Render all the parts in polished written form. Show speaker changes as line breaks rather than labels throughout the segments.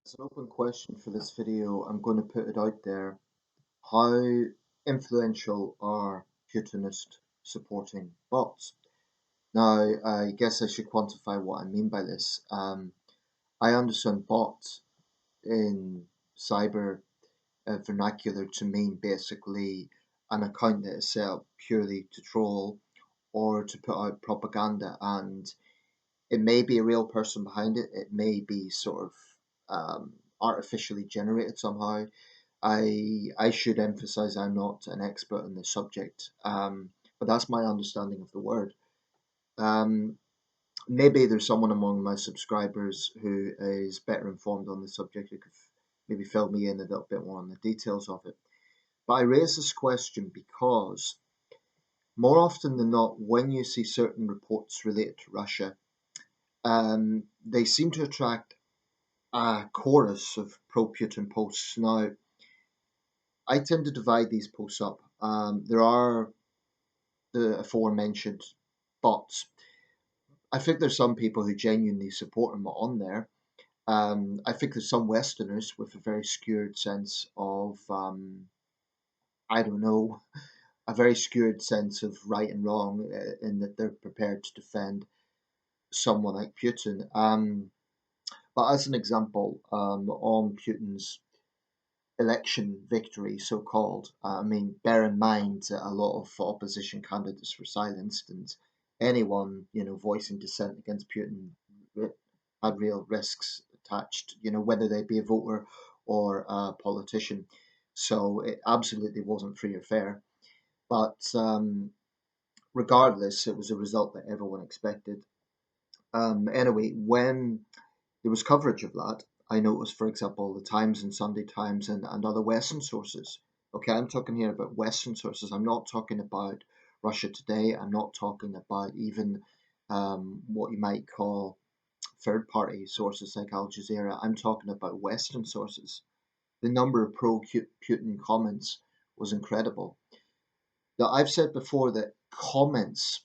As an open question for this video, I'm going to put it out there. How influential are Putinist supporting bots? Now, I guess I should quantify what I mean by this. I understand bots in cyber vernacular to mean basically an account that is set up purely to troll or to put out propaganda, and it may be a real person behind it. It may be sort of artificially generated somehow. I should emphasize I'm not an expert in the subject, but that's my understanding of the word. Um, Maybe there's someone among my subscribers who is better informed on the subject who could maybe fill me in a little bit more on the details of it. But I raise this question because more often than not, when you see certain reports related to Russia, they seem to attract a chorus of pro-Putin posts. Now, I tend to divide these posts up. There are the aforementioned bots. I think there's some people who genuinely support him on there. I think there's some Westerners with a very skewed sense of, I don't know, a very skewed sense of right and wrong, in that they're prepared to defend someone like Putin. But as an example, on Putin's election victory, so called. I mean, bear in mind that a lot of opposition candidates were silenced, and anyone voicing dissent against Putin had real risks attached. Whether they be a voter or a politician. So it absolutely wasn't free or fair. But regardless, it was a result that everyone expected. Anyway, when there was coverage of that, I noticed, for example, the Times and Sunday Times and other Western sources. Okay, I'm talking here about Western sources. I'm not talking about Russia Today. I'm not talking about even what you might call third party sources like Al Jazeera. I'm talking about Western sources. The number of pro Putin comments was incredible. Now, I've said before that comments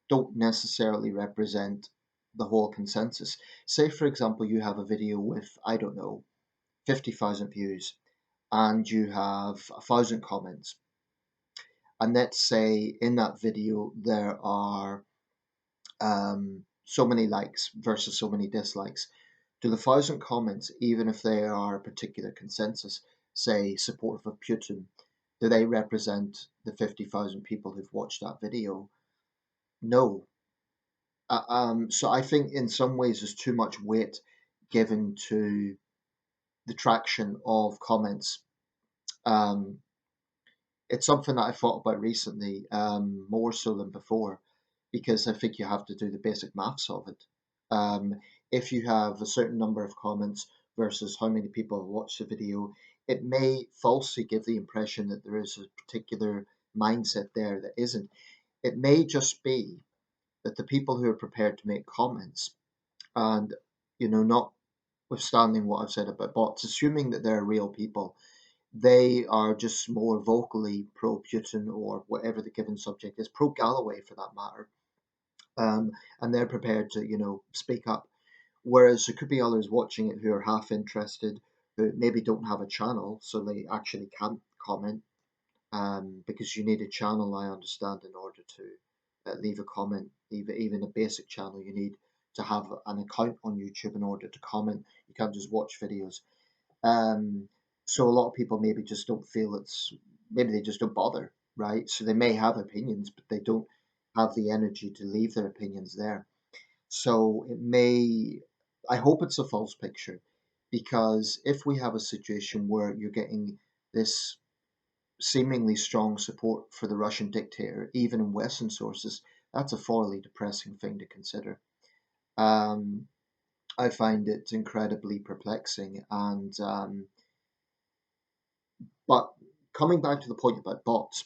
don't necessarily represent the whole consensus. Say, for example, you have a video with, I don't know, 50,000 views and you have 1,000 comments. And let's say in that video there are so many likes versus so many dislikes. Do the 1,000 comments, even if they are a particular consensus, say supportive of Putin, do they represent the 50,000 people who've watched that video? No. So I think in some ways there's too much weight given to the traction of comments. Um, it's something that I thought about recently, more so than before, because I think you have to do the basic maths of it. Um, if you have a certain number of comments versus how many people have watched the video, it may falsely give the impression that there is a particular mindset there that isn't. It may just be that the people who are prepared to make comments and notwithstanding what I've said about bots, assuming that they're real people, they are just more vocally pro-Putin or whatever the given subject is, pro-Galloway for that matter, and they're prepared to speak up. Whereas there could be others watching it who are half interested, who maybe don't have a channel, so they actually can't comment, because you need a channel, I understand, in order to leave a comment. Even a basic channel, you need to have an account on YouTube in order to comment. You can't just watch videos. So a lot of people maybe just don't feel maybe they just don't bother, right? So they may have opinions, but they don't have the energy to leave their opinions there. So I hope it's a false picture, because if we have a situation where you're getting this seemingly strong support for the Russian dictator, even in Western sources, that's a thoroughly depressing thing to consider. Um, I find it incredibly perplexing. But coming back to the point about bots,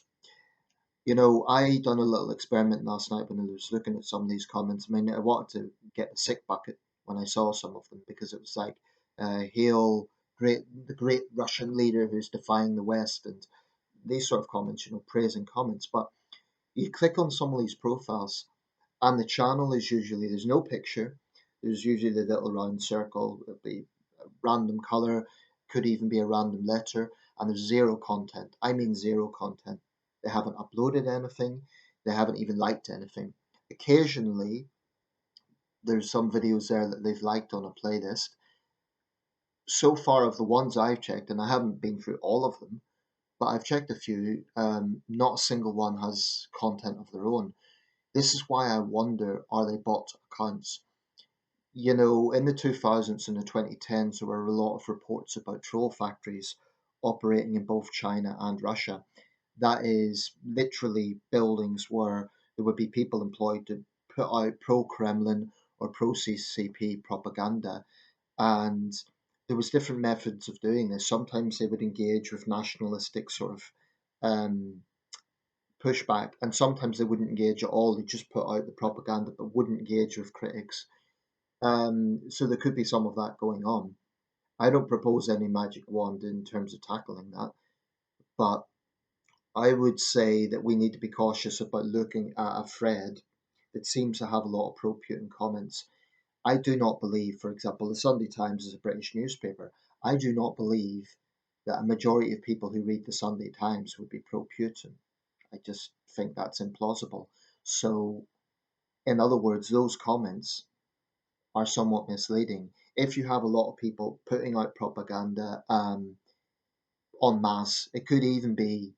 I done a little experiment last night when I was looking at some of these comments. I mean, I wanted to get a sick bucket when I saw some of them, because it was like, hail the great Russian leader who's defying the West, and these sort of comments, praising comments. But you click on some of these profiles, and the channel is usually, there's no picture. There's usually the little round circle, it'll be random color, could even be a random letter, and there's zero content. I mean zero content. They haven't uploaded anything. They haven't even liked anything. Occasionally, there's some videos there that they've liked on a playlist. So far, of the ones I've checked, and I haven't been through all of them, but I've checked a few, not a single one has content of their own. This is why I wonder, are they bot accounts? In the 2000s and the 2010s, there were a lot of reports about troll factories operating in both China and Russia. That is literally buildings where there would be people employed to put out pro-Kremlin or pro-CCP propaganda, and there was different methods of doing this. Sometimes they would engage with nationalistic sort of um, pushback, and sometimes they wouldn't engage at all. They just put out the propaganda but wouldn't engage with critics. So there could be some of that going on. I don't propose any magic wand in terms of tackling that, but I would say that we need to be cautious about looking at a thread that seems to have a lot of pro-Putin comments. I do not believe, for example, the Sunday Times is a British newspaper. I do not believe that a majority of people who read the Sunday Times would be pro-Putin. I just think that's implausible. So, in other words, those comments are somewhat misleading. If you have a lot of people putting out propaganda en masse, it could even be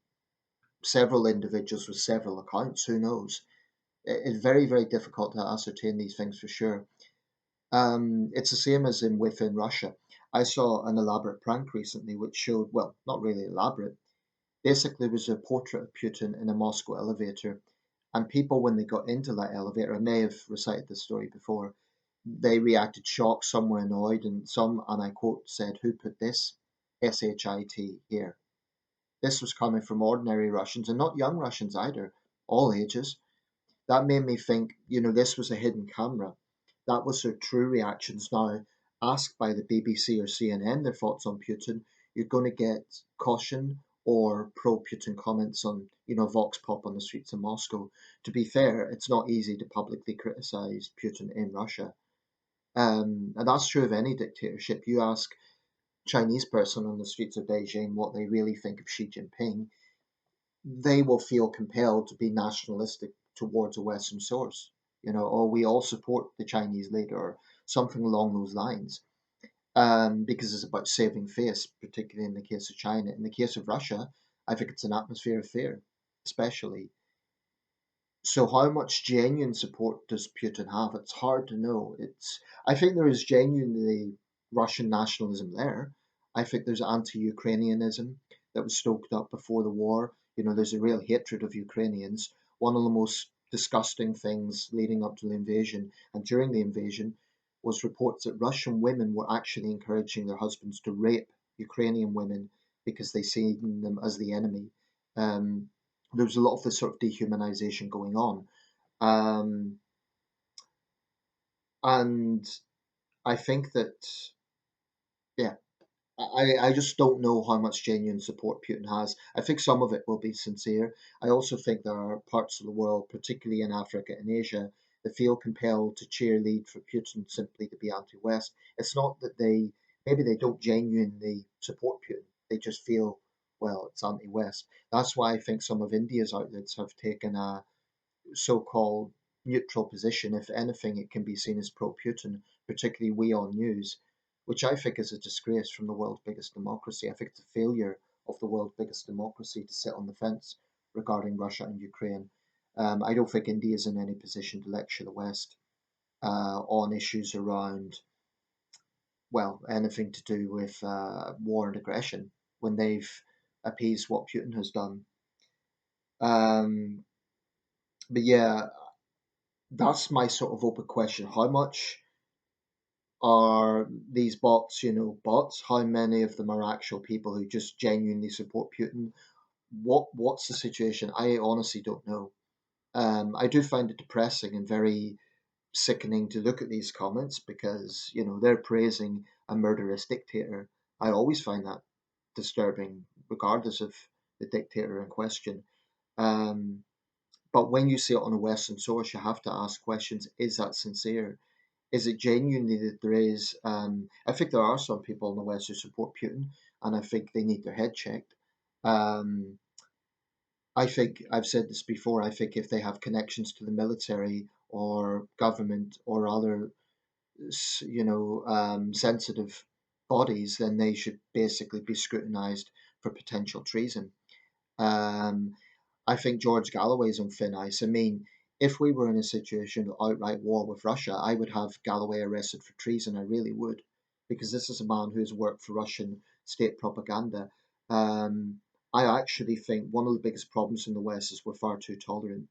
several individuals with several accounts. Who knows? It's very, very difficult to ascertain these things for sure. It's the same as within Russia. I saw an elaborate prank recently which showed, well, not really elaborate. Basically, it was a portrait of Putin in a Moscow elevator, and people, when they got into that elevator, I may have recited this story before, they reacted shocked, some were annoyed, and some, and I quote, said, "Who put this SHIT here?" This was coming from ordinary Russians, and not young Russians either, all ages. That made me think, this was a hidden camera. That was their true reactions. Now, asked by the BBC or CNN their thoughts on Putin, you're going to get caution or pro-Putin comments on, Vox Pop on the streets of Moscow. To be fair, it's not easy to publicly criticize Putin in Russia. And that's true of any dictatorship. You ask Chinese person on the streets of Beijing what they really think of Xi Jinping, they will feel compelled to be nationalistic towards a Western source. Or we all support the Chinese leader, or something along those lines, because it's about saving face, particularly in the case of China. In the case of Russia, I think it's an atmosphere of fear, especially. So how much genuine support does Putin have? It's hard to know. I think there is genuinely Russian nationalism there. I think there's anti-Ukrainianism that was stoked up before the war. There's a real hatred of Ukrainians. One of the most disgusting things leading up to the invasion and during the invasion was reports that Russian women were actually encouraging their husbands to rape Ukrainian women because they seen them as the enemy. Um, there was a lot of this sort of dehumanization going on. Um, and I think that, yeah, I just don't know how much genuine support Putin has. I think some of it will be sincere. I also think there are parts of the world, particularly in Africa and Asia, that feel compelled to cheerlead for Putin simply to be anti-West. It's not that maybe they don't genuinely support Putin. They just feel, well, it's anti-West. That's why I think some of India's outlets have taken a so-called neutral position. If anything, it can be seen as pro-Putin, particularly We On News, which I think is a disgrace from the world's biggest democracy. I think it's a failure of the world's biggest democracy to sit on the fence regarding Russia and Ukraine. I don't think India is in any position to lecture the West on issues around, well, anything to do with war and aggression when they've appeased what Putin has done. Um, but yeah, that's my sort of open question. How much are these bots, bots? How many of them are actual people who just genuinely support Putin? What's the situation? I honestly don't know. I do find it depressing and very sickening to look at these comments because they're praising a murderous dictator. I always find that disturbing, regardless of the dictator in question. Um, but when you see it on a Western source, you have to ask questions: is that sincere? Is it genuinely that there is? I think there are some people in the West who support Putin, and I think they need their head checked. Um, I think I've said this before. I think if they have connections to the military or government or other, sensitive bodies, then they should basically be scrutinised for potential treason. Um, I think George Galloway's on thin ice. I mean, if we were in a situation of outright war with Russia, I would have Galloway arrested for treason. I really would, because this is a man who's worked for Russian state propaganda. Um, I actually think one of the biggest problems in the West is we're far too tolerant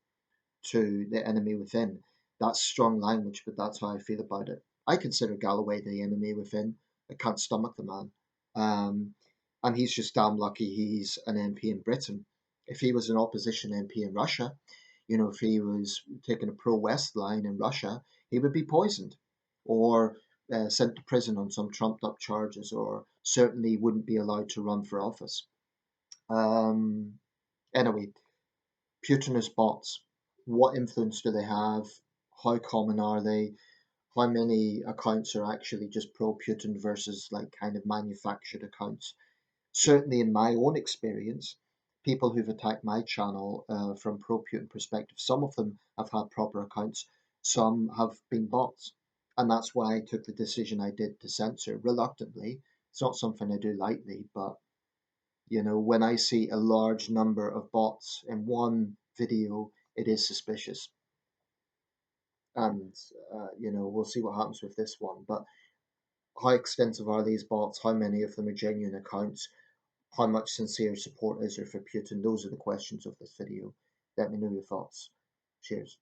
to the enemy within. That's strong language, but that's how I feel about it. I consider Galloway the enemy within. I can't stomach the man. Um, and he's just damn lucky he's an MP in Britain. If he was an opposition MP in Russia, if he was taking a pro-West line in Russia, he would be poisoned or sent to prison on some trumped up charges, or certainly wouldn't be allowed to run for office. Um, anyway, Putinist bots. What influence do they have? How common are they? How many accounts are actually just pro-Putin versus like kind of manufactured accounts? Certainly, in my own experience, people who've attacked my channel from pro-Putin perspective, some of them have had proper accounts, some have been bots, and that's why I took the decision I did to censor reluctantly. It's not something I do lightly, but when I see a large number of bots in one video, it is suspicious. And, we'll see what happens with this one. But how extensive are these bots? How many of them are genuine accounts? How much sincere support is there for Putin? Those are the questions of this video. Let me know your thoughts. Cheers.